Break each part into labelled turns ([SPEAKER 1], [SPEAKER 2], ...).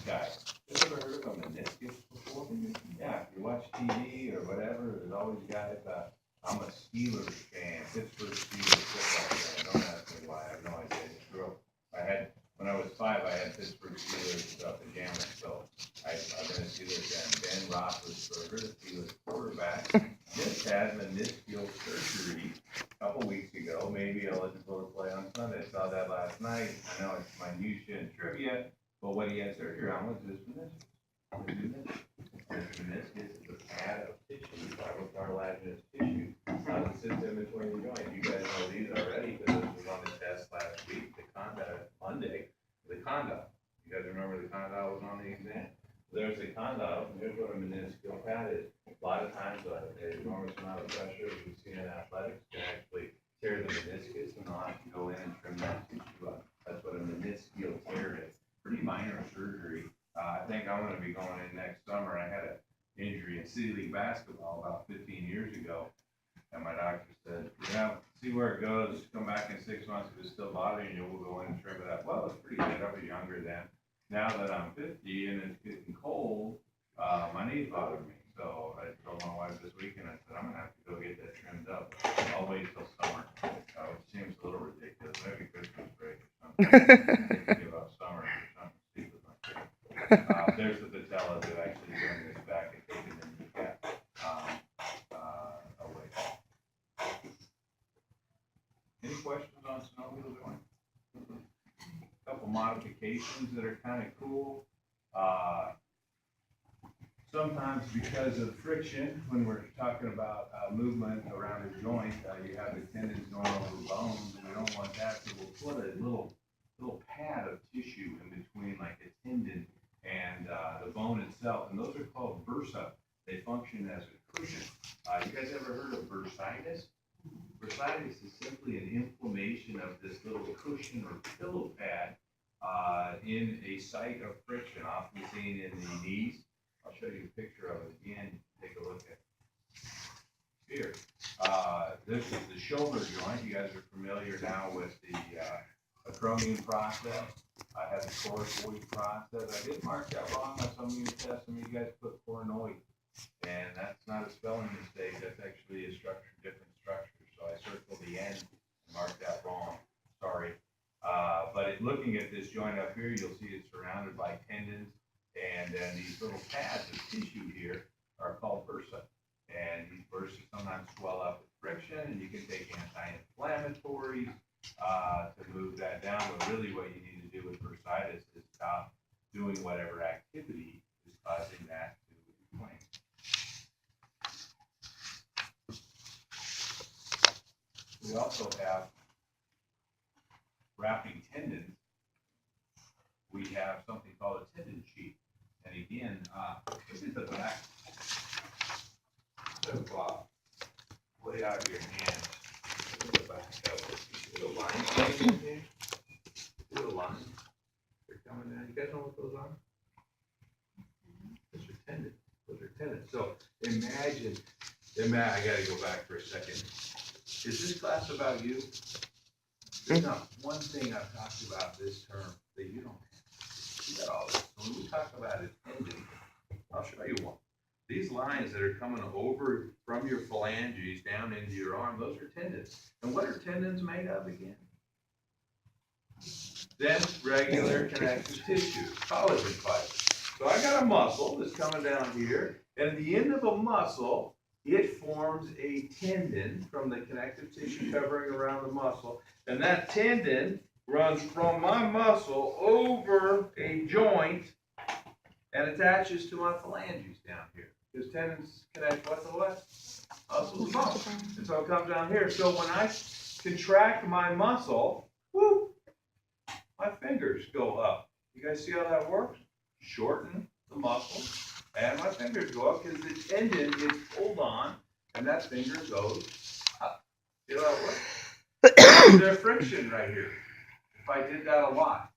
[SPEAKER 1] guys. You ever heard of a meniscus before? Yeah, if you watch TV or whatever, there's always guys, I'm a Steelers fan, Pittsburgh Steelers football fan. Don't ask me why, I have no idea. I just grew up. When I was 5, I had Pittsburgh Steelers pajamas, so I've been a Steelers fan. Ben Roethlisberger, the Steelers quarterback, just had meniscal surgery a couple weeks ago. Maybe eligible to play on Sunday. I saw that last night. I know it's minutia and trivia, but what he had surgery on was his meniscus. His meniscus is a pad of tissue, cartilaginous tissue, that sits in between the joints. You guys know these already because this was on the test last week, Monday, the condyle. You guys remember the condyle was on the exam? There's the condyle, and here's what a meniscal pad is. A lot of times, an enormous amount of pressure, as we see in athletics, can actually tear the meniscus, and they'll have to go in and trim that tissue up. That's what a meniscal tear is. Pretty minor surgery. I think I'm going to be going in next summer. I had an injury in City League basketball about 15 years ago, and my doctor said, see where it goes. Come back in 6 months. If it's still bothering you, we'll go in and trim it up. Well, it's pretty good. I was younger then. Now that I'm 50 and it's getting cold, my knees bother me. So I told my wife this weekend, I said, I'm going to have to go get that trimmed up. I'll wait till summer, which seems a little ridiculous. Maybe Christmas break or something. Give up summer or something stupid like that. There's the patella that actually doing this back and taking the kneecap away. Any questions on snowmobile joint? A couple modifications that are kind of cool. Sometimes because of friction, when we're talking about movement around a joint, you have the tendons going over bones, and we don't want that, so we'll put a little pad of tissue in between, like a tendon and the bone itself, and those are called bursa. They function as a cushion. You guys ever heard of bursitis? Bursitis is simply an inflammation of this little cushion or pillow pad in a site of friction, often seen in the knees. I'll show you a picture of it again. Take a look at it here. This is the shoulder joint. You guys are familiar now with the acromion process. I have the coracoid process. I did mark that wrong on some of your tests. Some of you guys put coronoid, and that's not a spelling mistake. That's actually a different structure. So I circled the end and marked that wrong. Sorry. But looking at this joint up here, you'll see it's surrounded by tendons, and then these little pads of tissue here are called bursa. And these bursa sometimes swell up with friction, and you can take anti-inflammatories to move that down. But really what you need to do with bursitis is stop doing whatever activity is causing that to inflame. We also have wrapping tendons. We have something called a tendon sheet. And again, look at the back. So, lay out your hands. Look at the back of it. See the lines in here? See the lines? They're coming down. You guys know what those are? Those are tendons. Those are tendons. So imagine, I got to go back for a second. Is this class about you? There's not one thing I've talked about this term that you don't have. You got all this. So when we talk about a tendon, I'll show you one. These lines that are coming over from your phalanges down into your arm, those are tendons. And what are tendons made of again? Dense, regular, connective tissue, collagen fibers. So I got a muscle that's coming down here, and at the end of a muscle, it forms a tendon from the connective tissue covering around the muscle, and that tendon runs from my muscle over a joint and attaches to my phalanges down here. Because tendons connect what to what? Muscle to bone. And so it comes down here. So when I contract my muscle, whoop, my fingers go up. You guys see how that works? Shorten the muscle, and my fingers go up because the tendon is pulled on, and that finger goes up. See how that works? There's friction right here. If I did that a lot,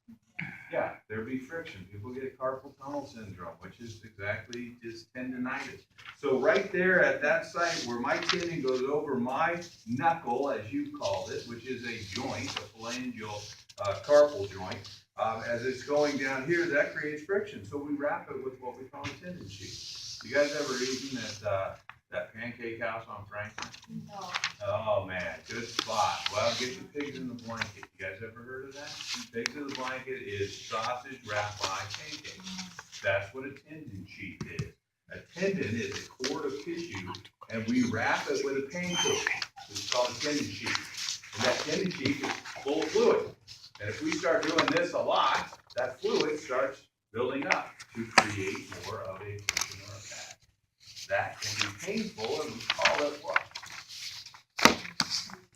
[SPEAKER 1] Yeah, there'd be friction. People get carpal tunnel syndrome, which is exactly just tendonitis. So right there at that site where my tendon goes over my knuckle, as you called it, which is a joint, a phalangeal carpal joint, as it's going down here, that creates friction. So we wrap it with what we call a tendon sheet. You guys ever eaten at that pancake house on Franklin?
[SPEAKER 2] No.
[SPEAKER 1] Oh man, good spot. Well, get your pigs in the blanket. You guys ever heard of that? Pigs in the blanket is sausage wrapped by pancake. That's what a tendon sheet is. A tendon is a cord of tissue, and we wrap it with a pancake. It's called a tendon sheet. And that tendon sheet is full of fluid. And if we start doing this a lot, that fluid starts building up to create more of a friction or a pad. That can be painful, and we call it what?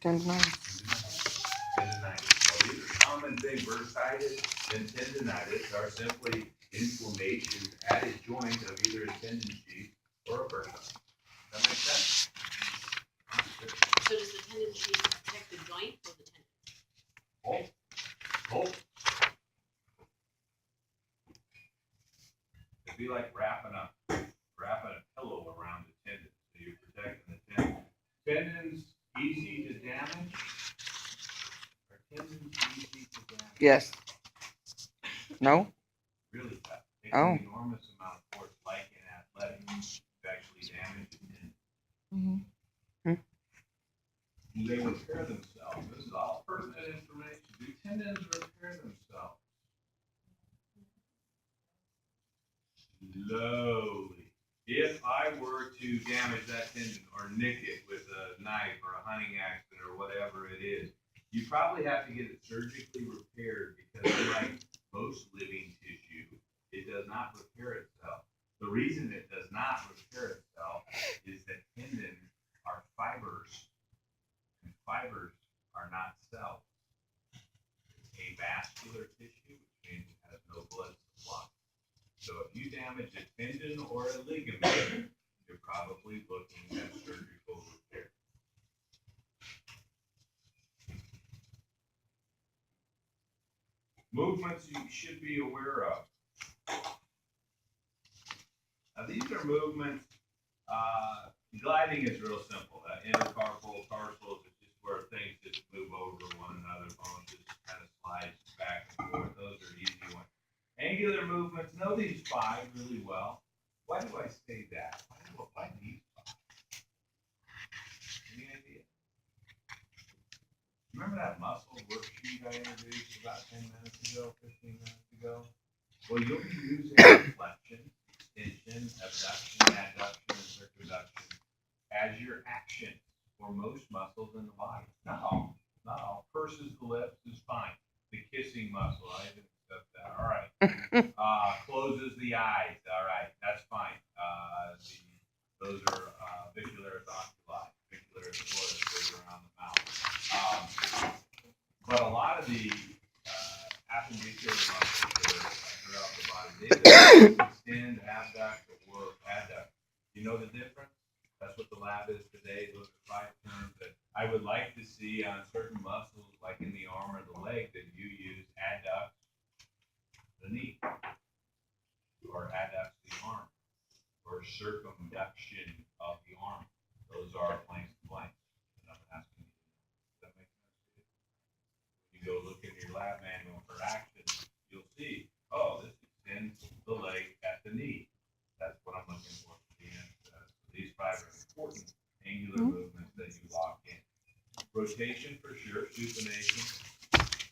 [SPEAKER 3] Tendonitis.
[SPEAKER 1] Tendonitis. So these are common things. Bursitis and tendonitis are simply inflammation at a joint of either a tendon sheath or a bursa. Does that make sense?
[SPEAKER 2] So does the tendon sheet protect the joint or the tendon?
[SPEAKER 1] Both. It'd be like wrapping a pillow around the tendon, so you're protecting the tendon. Tendons easy to damage? Are tendons easy to damage?
[SPEAKER 3] Yes. No?
[SPEAKER 1] Really tough. Takes
[SPEAKER 3] Oh.
[SPEAKER 1] an enormous amount of force, like in athletics, to actually damage a tendon. Do they repair themselves? This is all pertinent information. Do tendons repair themselves? Slowly. If I were to damage that tendon or nick it with a knife or a hunting accident or whatever it is, you probably have to get it surgically repaired because unlike most living tissue, it does not repair itself. The reason it does not repair itself is that tendons are fibers, and fibers are not cells. It's avascular tissue, which means it has no blood supply. So if you damage a tendon or a ligament, you're probably looking at surgical repair. Movements you should be aware of. Now these are movements, gliding is real simple. Intercarpal, tarsals is just where things just move over one another, bones just kind of slides back and forth. Those are easy ones. Angular movements, know these five really well. Why do I say that? Why these five? Any idea? Remember that muscle worksheet I introduced about 10 minutes ago, 15 minutes ago? Well, you'll be using flexion, extension, abduction, adduction, and circumduction as your action for most muscles in the body. Not all. Purses the lips is fine. The kissing muscle, I didn't accept that. All right. Closes the eyes. All right, that's fine. Those are vicularis oculi. Vicularis oris goes around the mouth. But a lot of the appendicular muscles that are throughout the body, they extend, abduct, or adduct. You know the difference? That's what the lab is today. Those are 5 terms that I would like to see on certain muscles, like in the arm or the leg, that you use adduct the knee, or adduct the arm, or circumduction of the arm. Those are blanks and blanks. And I'm asking you, does that make sense to you? When you go look in your lab manual for action, you'll see, oh, this extends the leg at the knee. That's what I'm looking for at the end. These 5 are important angular movements that you lock in. Rotation for sure, supination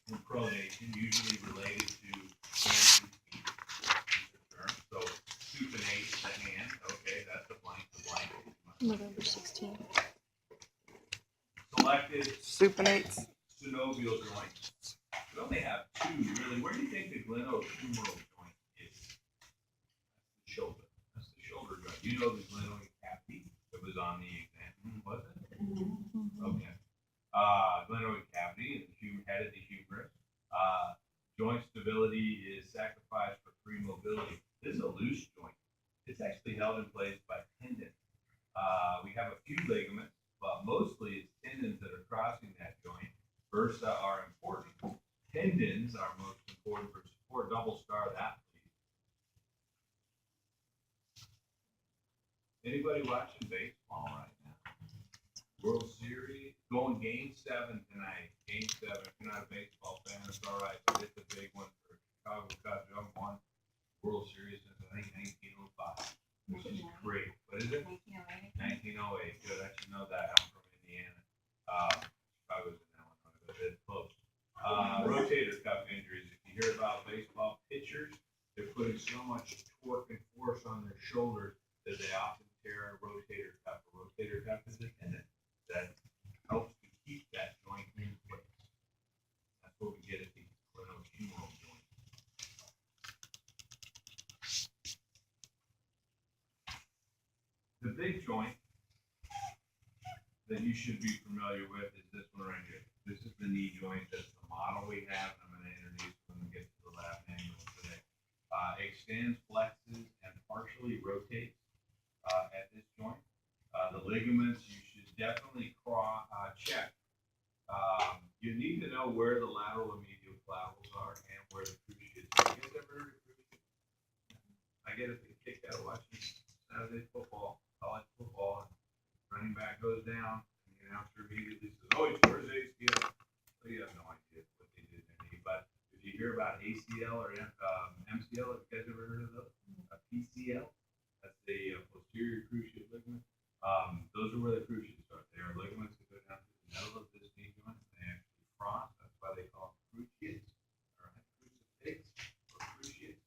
[SPEAKER 1] and pronation, usually related to hands and feet. These are terms. So supinate the hand, okay, that's the blank.
[SPEAKER 3] November 16th.
[SPEAKER 1] Selected
[SPEAKER 3] Supinates.
[SPEAKER 1] synovial joint. We only have 2 really. Where do you think the glenohumeral joint is? That's the shoulder. That's the shoulder joint. You know the glenoid cavity that was on the exam, was it?
[SPEAKER 2] Mm-hmm.
[SPEAKER 1] Okay. Glenoid cavity is the head of the humerus. Joint stability is sacrificed for free mobility. This is a loose joint. It's actually held in place by tendons. We have a few ligaments, but mostly it's tendons that are crossing that joint. Bursa are important. Tendons are most important for support. Don't Anybody watching baseball right now? World Series, going game 7 tonight. Game 7. If you're not a baseball fan, it's all right. But it's a big one for Chicago Cubs. They haven't won World Series since I think 1905, which is great. What is it? 1908. 1908. Good. I should know that. I'm from Indiana. Chicago's in Illinois, but it's close. Rotator cuff injuries. If you hear about baseball pitchers, they're putting so much torque and force on their shoulders that they often tear a rotator cuff. A rotator cuff is a tendon that helps to keep that joint in place. That's what we get at the glenohumeral joint. The big joint that you should be familiar with is this one right here. This is the knee joint. That's the model we have. I'm going to introduce when we get to the lab manual today. Extends, flexes, and partially rotates at this joint. The ligaments you should definitely check. You need to know where the lateral and medial clavels are and where the cruciates are. You guys ever heard of cruciates? I get a kick out of watching Saturday football, college football, and running back goes down, and the announcer immediately says, "Oh, he tore his ACL." So you have no idea what they did in their knee. But if you hear about ACL or MCL, have you guys ever heard of those? PCL, that's the posterior cruciate ligament. Those are where the cruciates are. They are ligaments that go down to the middle of this knee joint. They actually cross. That's why they call them cruciates, or crucifix, or cruciates.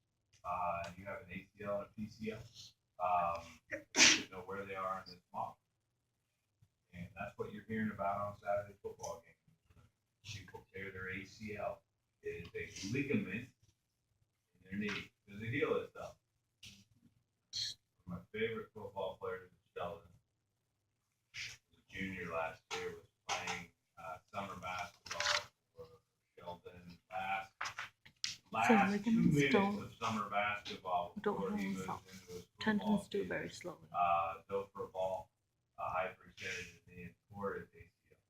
[SPEAKER 1] You have an ACL and a PCL. You should know where they are in this model. And that's what you're hearing about on Saturday football games. People tear their ACL. It is a ligament in their knee. Does it heal itself? My favorite football player is Sheldon. The junior last year was playing summer basketball for Sheldon. Last 2 minutes of summer basketball before he moves into his football season.
[SPEAKER 3] Very slowly.
[SPEAKER 1] Dove for a ball, hyperextended his knee and tore his ACL.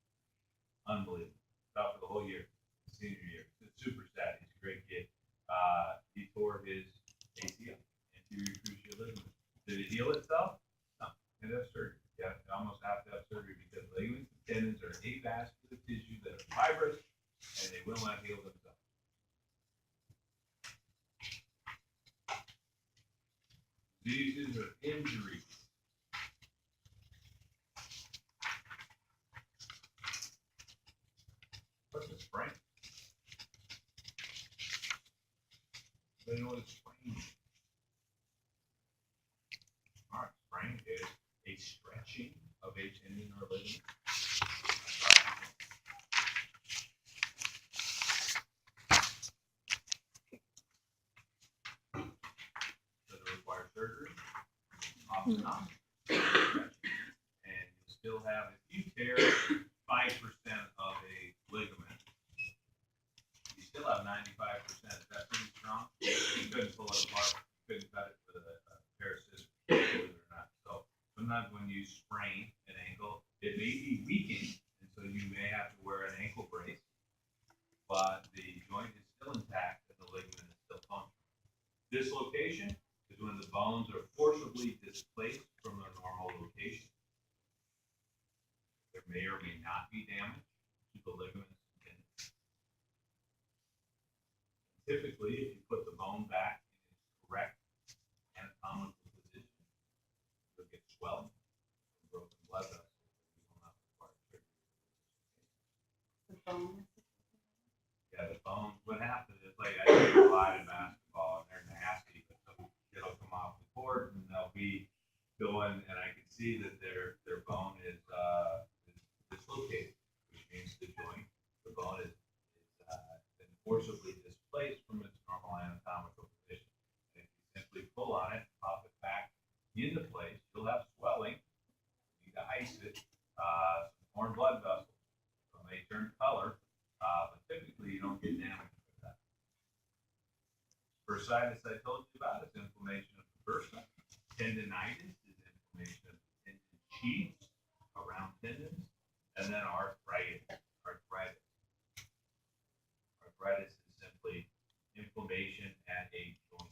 [SPEAKER 1] Unbelievable. Out for the whole year, senior year. It's super sad. He's a great kid. He tore his ACL, anterior cruciate ligament. Did it heal itself? No. You have surgery. You almost have to have surgery because ligaments and tendons are avascular tissue that are fibrous and they will not heal themselves. Diseases or injuries. What's a sprain? They know what a sprain is. All right, sprain is a stretching of a tendon or ligament. Does it require surgery? Often not. And you'll still have, if you tear 5% of a ligament, you still have 95%. Is that pretty strong? You couldn't pull it apart. You couldn't cut it with a pair of scissors, believe it or not. So sometimes when you sprain an ankle, it may be weakened, and so you may have to wear an ankle brace, but the joint is still intact and the ligament is still functional. Dislocation is when the bones are forcibly displaced from their normal location. There may or may not be damage to the ligaments and tendons. Typically, if you put the bone back in its correct anatomical position, you'll get swelling from broken blood vessels. You will not require surgery.
[SPEAKER 4] The bone.
[SPEAKER 1] Yeah, the bones. What happens is, like, I see a lot in basketball, and they're nasty, but some kid will come off the court and they'll be going, and I can see that their bone is dislocated, which means the joint, the bone is been forcibly displaced from its normal anatomical position. And if you simply pull on it, pop it back into place, you'll have swelling. You need to ice it. Some torn blood vessels. So they turn color, but typically you don't get damage with that. Bursitis I told you about is inflammation of the bursa. Tendinitis is inflammation of the tendon sheaths around tendons. And then arthritis. Arthritis is simply inflammation at a joint.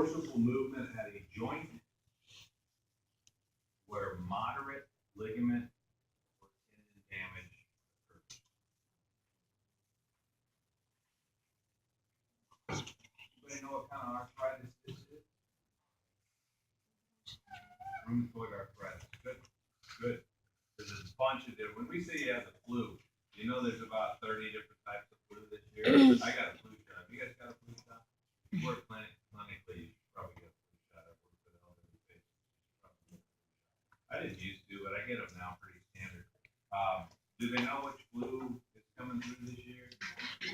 [SPEAKER 1] forcible movement at a joint where moderate ligament or tendon damage occurs. Anybody know what kind of arthritis this is? Rheumatoid arthritis. Good, good. There's a bunch of different. When we say you have the flu, you know there's about 30 different types of flu this year. I got a flu shot. You guys got a flu shot? You work clinically, you should probably get a flu shot. I work for the elderly patients. I didn't used to, but I get them now pretty standard. Do they know which flu is coming through this year?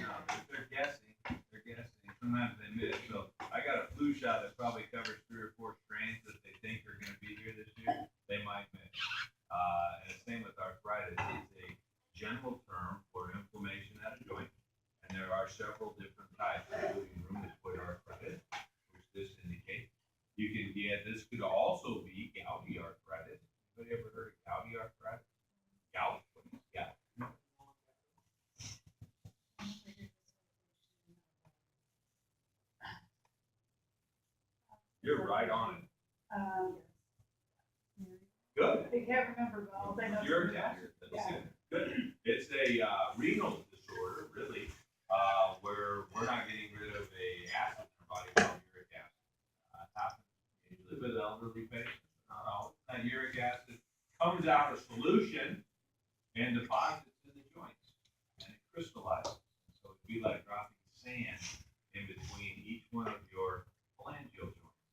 [SPEAKER 1] No, they're guessing. They're guessing. Sometimes they miss. So I got a flu shot that probably covers 3 or 4 strains that they think are going to be here this year. They might miss. And the same with arthritis. It's a general term for inflammation at a joint, and there are several different types, including rheumatoid arthritis, which this indicates. You can get, this could also be gouty arthritis. Anybody ever heard of gouty arthritis? Gout? Yeah. You're right on it. Good.
[SPEAKER 4] I can't remember, but all I know.
[SPEAKER 1] You're good. It's a renal disorder, really, where we're not getting rid of a acid in our body called uric acid. It happens usually with elderly patients, not always. That uric acid comes out of solution and deposits in the joints, and it crystallizes. So it'd be like dropping sand in between each one of your phalangeal joints,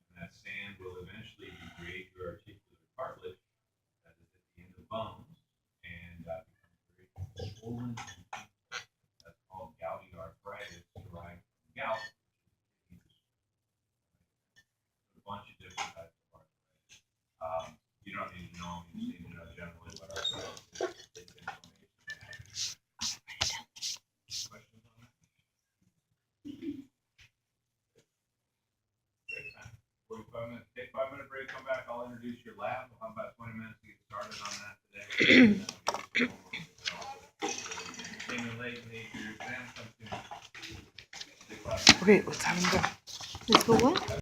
[SPEAKER 1] and that sand will eventually degrade your articular cartilage that is at the end of bones and becomes very swollen. That's called gouty arthritis, derived from gout, which is a bunch of different types of arthritis. You don't need to know them, you just need to know generally what arthritis is. It's inflammation. Questions on that? Great time. 45 minutes. Take 5-minute break, come back, I'll introduce your lab. We'll have about 20 minutes to get started on that today. And then I'll give you some homework. Came in late, need your exam, come soon.
[SPEAKER 3] Okay, let's have him go.
[SPEAKER 2] Let's go what?